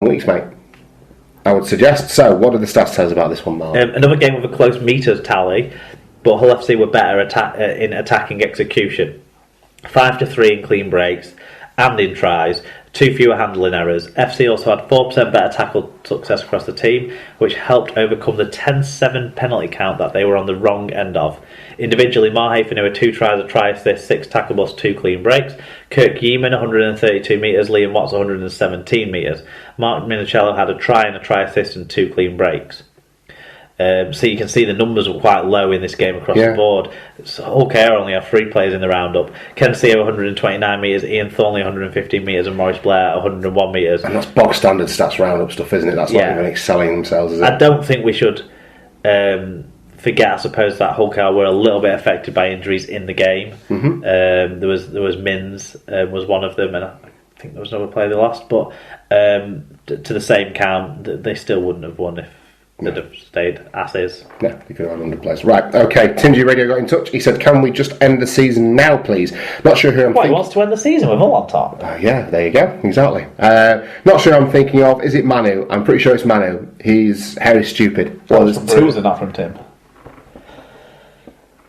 weeks, mate. I would suggest. So, what do the stats tell us about this one, Mark? Another game with a close meters tally, but Hull FC were better in attacking execution. 5-3 in clean breaks and in tries, 2 fewer handling errors. FC also had 4% better tackle success across the team, which helped overcome the 10-7 penalty count that they were on the wrong end of. Individually, Marhaven had 2 tries, a try assist, 6 tackle busts, 2 clean breaks. Kirk Yeeman, 132 metres, Liam Watts, 117 metres. Mark Minicello had a try and a try assist and 2 clean breaks. So you can see the numbers were quite low in this game across the board. So Hull KR only have 3 players in the roundup. Ken Seo 129 metres, Ian Thornley 115 metres, and Maurice Blair 101 metres. And that's box standard stats roundup stuff, isn't it? That's not even excelling themselves, is it? I don't think we should forget, I suppose, that Hull KR were a little bit affected by injuries in the game. Mm-hmm. There was Mins was one of them, and I think there was another player they lost. But to the same count, they still wouldn't have won if they'd have stayed as is. No, they could have had 100 players. Right, okay. Tingy Radio got in touch. He said, can we just end the season now, please? Not sure who I'm thinking. He wants to end the season with Hull on top. Yeah, there you go. Exactly. Not sure who I'm thinking of. Is it Manu? I'm pretty sure it's Manu. His hair is stupid. Well, there's 2 not from Tim.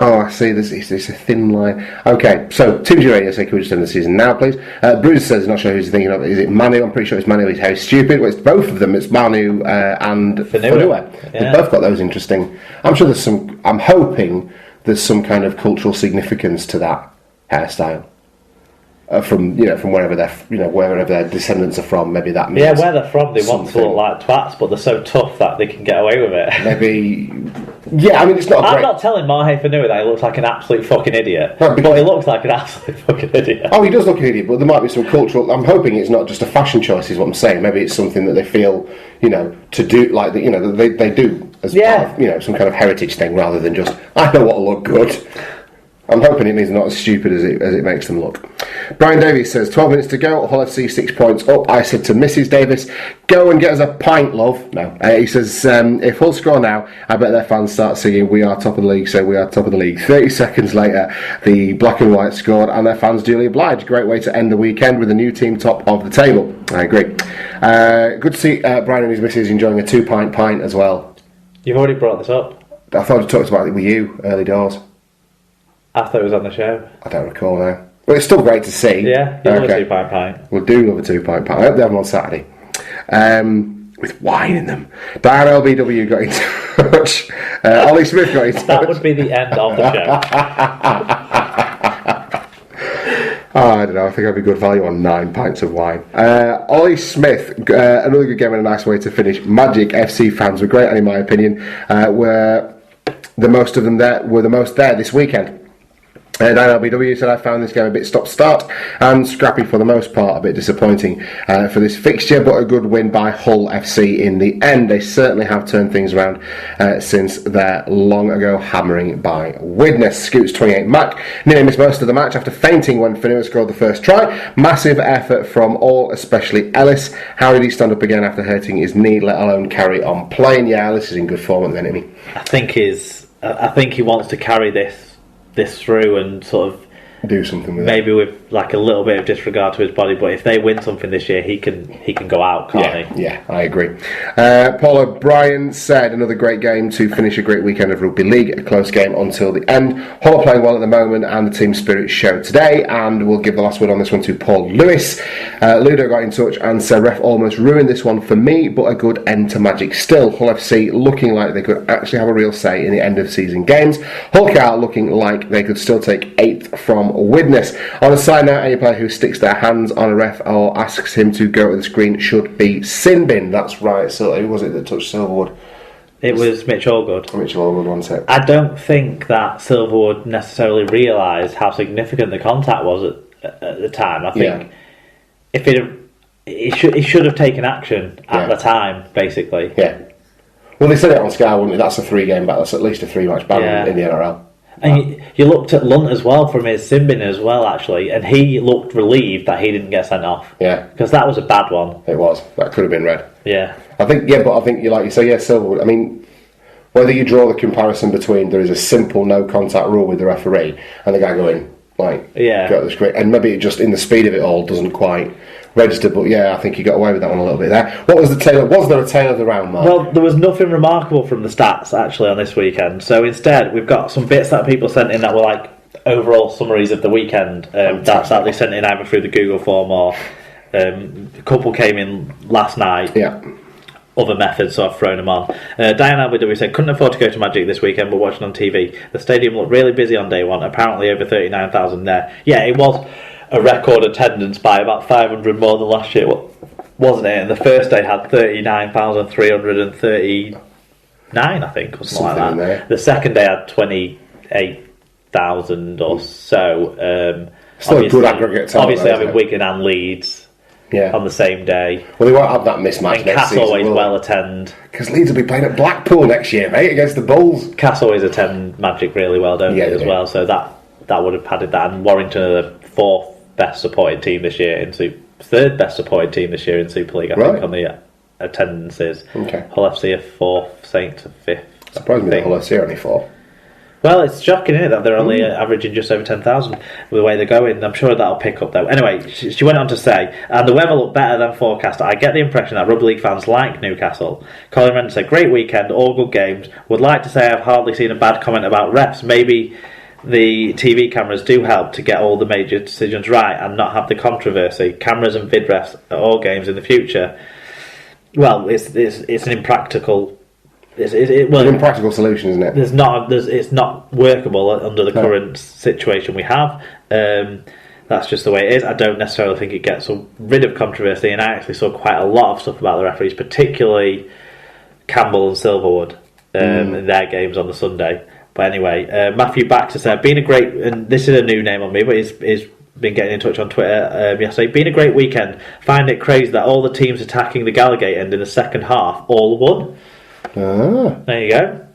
Oh, I see. It's a thin line. Okay, so Tingy Radio said, can we just end the season now, please? Bruce says, not sure who he's thinking of. Is it Manu? I'm pretty sure it's Manu. His hair is stupid. Well, it's both of them. It's Manu and Fanua. Yeah. They've both got those interesting. I'm sure there's some. I'm hoping there's some kind of cultural significance to that hairstyle. From wherever wherever their descendants are from, maybe that means where they're from, they want to look like twats, but they're so tough that they can get away with it. Maybe, I mean, it's not. I'm not telling Mahe Fanua that he looks like an absolute fucking idiot, but he looks like an absolute fucking idiot. Oh, he does look an idiot, but there might be some cultural. I'm hoping it's not just a fashion choice, is what I'm saying. Maybe it's something that they feel, to do, like they do as part of, some kind of heritage thing, rather than just I know what'll look good. I'm hoping it means not as stupid as it makes them look. Brian Davies says, 12 minutes to go, Hull FC 6 points up. I said to Mrs. Davis, go and get us a pint, love. No. He says, if Hull score now, I bet their fans start singing, we are top of the league, so we are top of the league. 30 seconds later, the black and white scored, and their fans duly obliged. Great way to end the weekend with a new team top of the table. I agree. Good to see Brian and his missus enjoying a 2-pint pint as well. You've already brought this up. I thought I talked about it with you early doors. I thought it was on the show. I don't recall now. Well, it's still great to see. Yeah, you love a 2-pint pint. We do love a 2-pint pint. I hope they have them on Saturday. With wine in them. Diane LBW got in touch. Ollie Smith got in touch. That would be the end of the show. I don't know, I think I'd be good value on 9 pints of wine. Ollie Smith, another good game and a nice way to finish. Magic FC fans were great, and in my opinion, were the most there this weekend. Dan LBW said, I found this game a bit stop-start and scrappy for the most part, a bit disappointing for this fixture, but a good win by Hull FC in the end. They certainly have turned things around since their long ago hammering by Widnes. Scoots 28 Mac nearly missed most of the match after fainting when Fanua scored the first try. Massive effort from all, especially Ellis. How did he stand up again after hurting his knee, let alone carry on playing? Yeah, Ellis is in good form at the minute, isn't he? I think he wants to carry this through and sort of do something with maybe with like a little bit of disregard to his body, but if they win something this year, he can go out, can't he? Yeah, I agree. Paul O'Brien said, another great game to finish a great weekend of rugby league, a close game until the end. Hull are playing well at the moment and the team spirit showed today, and we'll give the last word on this one to Paul Lewis. Ludo got in touch and said, ref almost ruined this one for me, but a good end to Magic still. Hull FC looking like they could actually have a real say in the end of season games. Hull KR looking like they could still take 8th from Widnes. On a side note, any player who sticks their hands on a ref or asks him to go to the screen should be sin bin. That's right. So who was it that touched Silverwood? It was Mitch Allgood. Mitch Allgood, one sec. I don't think that Silverwood necessarily realised how significant the contact was at the time. I think if he should have taken action at the time, basically. Yeah. Well, they said it on Sky, wouldn't they? That's a 3-game ban. That's at least a 3-match ban in the NRL. And you looked at Lunt as well from his sin bin as well, actually, and he looked relieved that he didn't get sent off. Yeah. Because that was a bad one. It was. That could have been red. Yeah. I think like you say, Silverwood. I mean, whether you draw the comparison between there is a simple no contact rule with the referee and the guy going, go to the screen, and maybe it just in the speed of it all doesn't quite registered, but yeah, I think he got away with that one a little bit there. What was the tail? Was there a tail of the round, Mark? Well, there was nothing remarkable from the stats actually on this weekend. So instead, we've got some bits that people sent in that were like overall summaries of the weekend. That's that they sent in either through the Google form or a couple came in last night. Yeah. Other methods, so I've thrown them on. Diane Albidoui said, couldn't afford to go to Magic this weekend, but watching on TV. The stadium looked really busy on day one, apparently over 39,000 there. Yeah, it was a record attendance by about 500 more than last year, wasn't it? And the first day had 39,339, I think, or something like that. The second day had 28,000 or so. Still a good aggregate total. Obviously, having Wigan and Leeds. Yeah. On the same day. Well, they won't have that mismatch and next season. Cass always well attend. Because Leeds will be playing at Blackpool next year, mate, against the Bulls. Cass always attend Magic really well, don't they, as well? So that would have padded that. And Warrington are the fourth best supported team this year third best supported team this year in Super League, I think, on the attendances. Okay. Hull FC are fourth, Saints are fifth. Surprised me that Hull FC are only fourth. Well, it's shocking, isn't it, that they're only averaging just over 10,000 with the way they're going. I'm sure that'll pick up, though. Anyway, she went on to say, and the weather looked better than forecast. I get the impression that rugby league fans like Newcastle. Colin Renton said, great weekend, all good games. Would like to say I've hardly seen a bad comment about refs. Maybe the TV cameras do help to get all the major decisions right and not have the controversy. Cameras and vid refs at all games in the future. Well, it's an impractical... It's an impractical solution, isn't it? It's not workable under the current situation we have. That's just the way it is. I don't necessarily think it gets rid of controversy, and I actually saw quite a lot of stuff about the referees, particularly Campbell and Silverwood in their games on the Sunday. But anyway, Matthew Baxter said, "Been a great," and this is a new name on me, but he's been getting in touch on Twitter yesterday. Been a great weekend. Find it crazy that all the teams attacking the Gallagate end in the second half all won. There you go.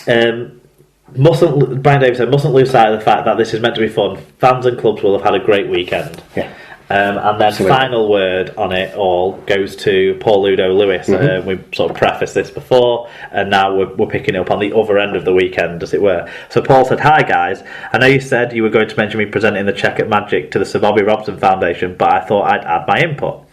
Brian Davis said, mustn't lose sight of the fact that this is meant to be fun. Fans and clubs will have had a great weekend. Yeah. And then final word on it all goes to Paul Ludo Lewis. We sort of prefaced this before, and now we're picking it up on the other end of the weekend, as it were. So Paul said, hi guys, I know you said you were going to mention me presenting the cheque at Magic to the Sir Bobby Robson Foundation, but I thought I'd add my input.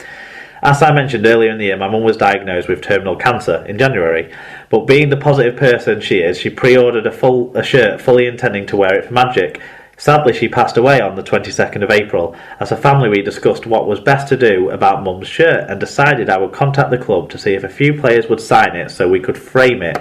As I mentioned earlier in the year, my mum was diagnosed with terminal cancer in January, but being the positive person she is, she pre-ordered a shirt fully intending to wear it for Magic. Sadly, she passed away on the 22nd of April. As a family, we discussed what was best to do about Mum's shirt and decided I would contact the club to see if a few players would sign it so we could frame it.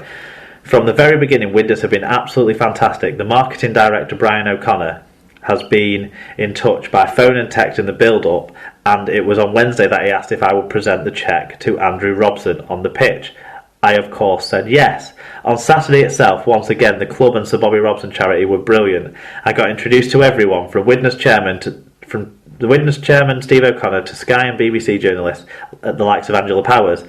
From the very beginning, Windus have been absolutely fantastic. The marketing director, Brian O'Connor, has been in touch by phone and text in the build-up, and it was on Wednesday that he asked if I would present the cheque to Andrew Robson on the pitch. I, of course, said yes. On Saturday itself, once again, the club and Sir Bobby Robson charity were brilliant. I got introduced to everyone, from the Witness chairman Steve O'Connor to Sky and BBC journalists, the likes of Angela Powers.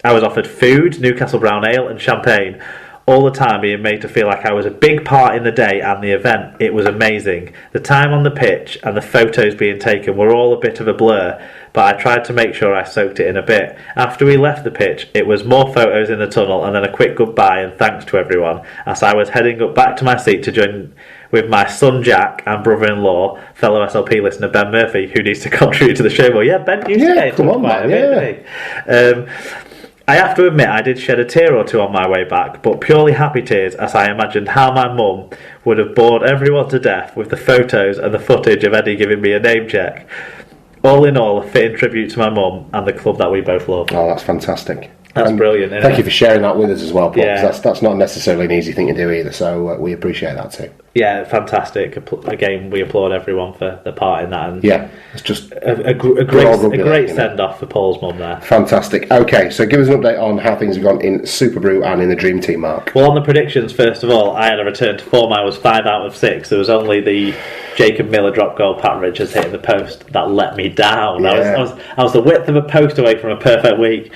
I was offered food, Newcastle Brown Ale and champagne, all the time being made to feel like I was a big part in the day and the event. It was amazing. The time on the pitch and the photos being taken were all a bit of a blur, but I tried to make sure I soaked it in a bit. After we left the pitch, it was more photos in the tunnel and then a quick goodbye and thanks to everyone, as I was heading up back to my seat to join with my son Jack and brother-in-law, fellow SLP listener Ben Murphy, who needs to contribute to the show. Well, yeah, Ben used to get come on, man, didn't he? I have to admit I did shed a tear or two on my way back, but purely happy tears as I imagined how my mum would have bored everyone to death with the photos and the footage of Eddie giving me a name check. All in all, a fitting tribute to my mum and the club that we both love. Oh, that's fantastic. That's brilliant, isn't Thank you for sharing that with us as well, Paul, Yeah. because that's not necessarily an easy thing to do either, so we appreciate that too. Yeah, fantastic. Again, we applaud everyone for their part in that. And yeah, it's just a great send-off for Paul's mum there. Fantastic. Okay, so give us an update on how things have gone in Super Brew and in the Dream Team, Mark. Well, on the predictions, first of all, I had a return to form. I was 5 out of 6. There was only the Jacob Miller drop goal, Pat Richards hitting the post that let me down. Yeah. I was the width of a post away from a perfect week.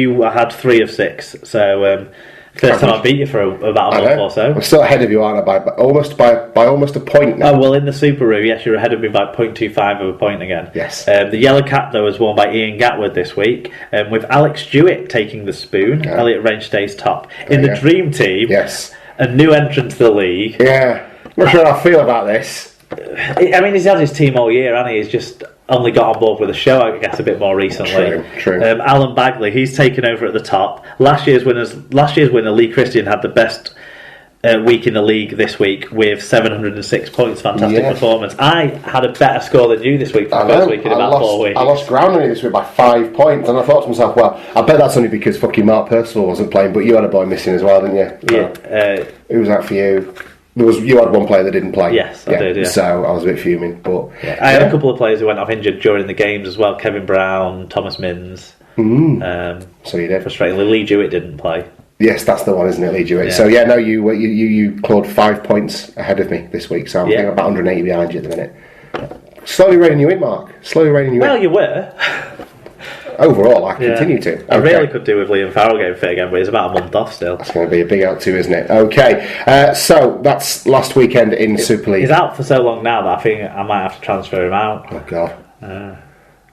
You had 3 of 6, so first time I beat you for about a month or so. I'm still ahead of you, aren't I? By almost a point now. Oh, well, in the Super Roo, yes, you're ahead of me by 0.25 of a point again. Yes. The yellow cap, though, was worn by Ian Gatwood this week, with Alex Jewett taking the spoon. Yeah. Elliot Range stays top. In the Dream Team, yes, a new entrant to the league. Yeah. I'm not sure how I feel about this. I mean, he's had his team all year, and he's just only got on board with the show, I guess, a bit more recently. True. Alan Bagley, he's taken over at the top. Last year's winner, Lee Christian, had the best week in the league this week with 706 points. Fantastic performance. I had a better score than you this week for the first week in about 4 weeks. I lost ground on it this week by 5 points, and I thought to myself, well, I bet that's only because fucking Mark Percival wasn't playing, but you had a boy missing as well, didn't you? Yeah. Who was that for you? You had one player that didn't play. Yes, I did, yeah. So I was a bit fuming. But I had a couple of players who went off injured during the games as well. Kevin Brown, Thomas Mins. So you did. Frustratingly, Lee Jewett didn't play. Yes, that's the one, isn't it, Lee Jewett? Yeah. So no, you clawed 5 points ahead of me this week. So I'm thinking about 180 behind you at the minute. Slowly reining you in, Mark. Slowly reining you in. Well, you were. Overall, I continue to. Okay. I really could do with Liam Farrell getting fit again, but he's about a month off still. That's going to be a big out too, isn't it? Okay, so that's last weekend in Super League. He's out for so long now that I think I might have to transfer him out. Oh, God.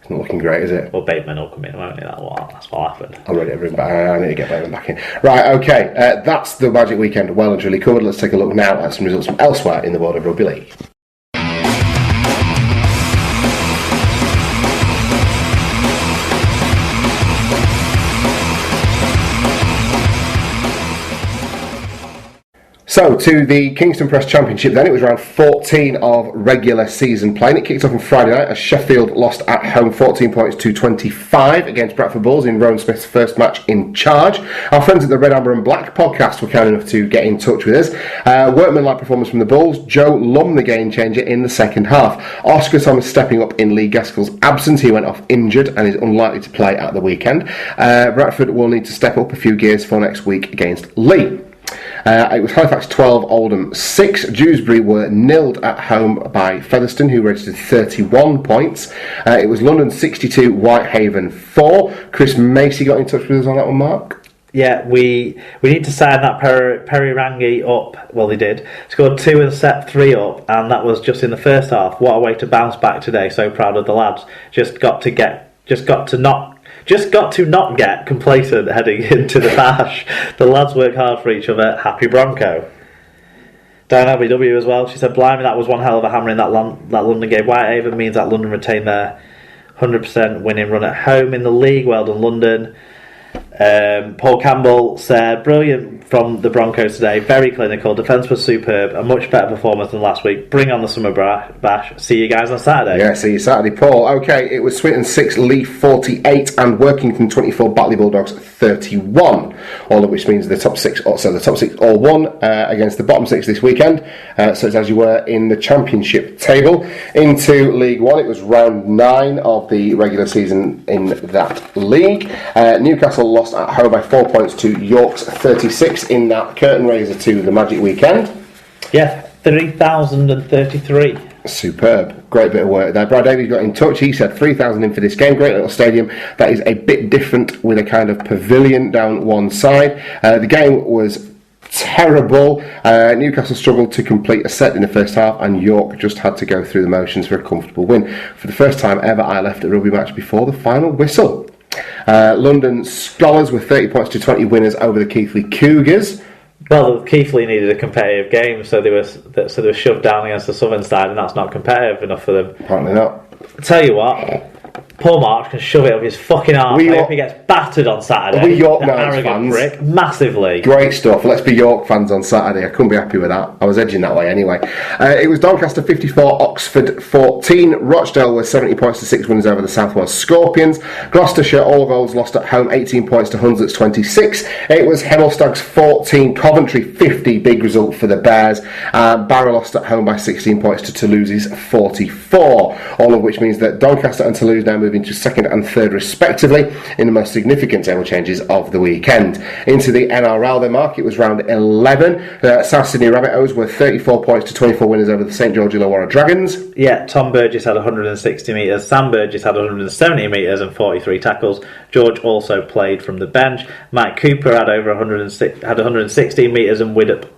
It's not looking great, is it? Well, Bateman will come in, won't he? That's what happened. I'm ready to bring back. I need to get Bateman back in. Right, okay. That's the Magic Weekend well and truly covered. Let's take a look now at some results from elsewhere in the world of rugby league. So, to the Kingston Press Championship then, it was round 14 of regular season play, and it kicked off on Friday night as Sheffield lost at home 14 points to 25 against Bradford Bulls in Rowan Smith's first match in charge. Our friends at the Red, Amber and Black podcast were kind enough to get in touch with us. Workmanlike performance from the Bulls. Joe Lum, the game changer in the second half. Oscar Thomas stepping up in Lee Gaskell's absence. He went off injured and is unlikely to play at the weekend. Bradford will need to step up a few gears for next week against Lee. It was Halifax 12, Oldham 6. Dewsbury were nilled at home by Featherstone, who registered 31 points. It was London 62, Whitehaven 4. Chris Macy got in touch with us on that one, Mark. Yeah, we need to sign that Perry Rangi up. Well, they did. Scored 2 and set 3 up, and that was just in the first half. What a way to bounce back today. So proud of the lads. Just got to not get complacent heading into the bash. The lads work hard for each other. Happy Bronco. Diane LBW as well. She said, blimey, that was one hell of a hammer in that London game. Whitehaven means that London retained their 100% winning run at home in the league. Well done, London. Paul Campbell said, brilliant from the Broncos today, very clinical, defence was superb, a much better performance than last week. Bring on the summer bash. See you guys on Saturday. Yeah, see you Saturday, Paul. Okay, it was Swinton 6, Leaf 48 and Workington 24, Batley Bulldogs 31, all of which means the top six all won against the bottom 6 this weekend, so it's as you were in the championship table. Into League 1, it was round 9 of the regular season in that league. Newcastle lost at home by 4 points to York's 36 in that curtain raiser to the Magic Weekend. Yeah, 3,033. Superb. Great bit of work there. Brad Davies got in touch. He said 3,000 in for this game. Great little stadium. That is a bit different with a kind of pavilion down one side. The game was terrible. Newcastle struggled to complete a set in the first half, and York just had to go through the motions for a comfortable win. For the first time ever, I left a rugby match before the final whistle. London Scholars were 30 points to 20 winners over the Keighley Cougars. Well, Keighley needed a competitive game, so they were shoved down against the southern side, and that's not competitive enough for them. Apparently not. I tell you what, Paul March can shove it up his fucking arse. I hope he gets battered on Saturday. We York arrogant fans. Prick, massively. Great stuff. Let's be York fans on Saturday. I couldn't be happy with that. I was edging that way anyway. It was Doncaster 54, Oxford 14. Rochdale were 70 points to 6 winners over the South Wales Scorpions. Gloucestershire all goals lost at home, 18 points to Hunslet's 26. It was Hemel Stags 14, Coventry 50. Big result for the Bears. Barrow lost at home by 16 points to Toulouse's 44. All of which means that Doncaster and Toulouse now move into second and third respectively in the most significant table changes of the weekend. Into the NRL then, Mark, it was round 11. South Sydney Rabbitohs were 34 points to 24 winners over the St George Illawarra Dragons. Yeah, Tom Burgess had 160 metres, Sam Burgess had 170 metres and 43 tackles. George also played from the bench. Mike Cooper had 116 metres and Widdop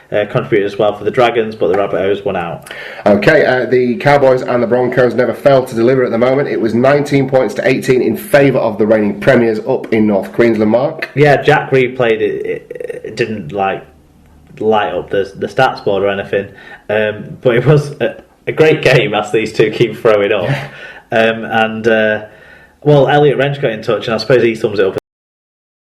contributed as well for the Dragons, but the Rabbitohs won out. Okay, the Cowboys and the Broncos never failed to deliver at the moment. It was 19 points to 18 in favour of the reigning premiers up in North Queensland, Mark. Yeah, Jack Reed played it didn't light up the stats board or anything, but it was a great game as these two keep throwing up. Well, Elliot Wrench got in touch, and I suppose he sums it up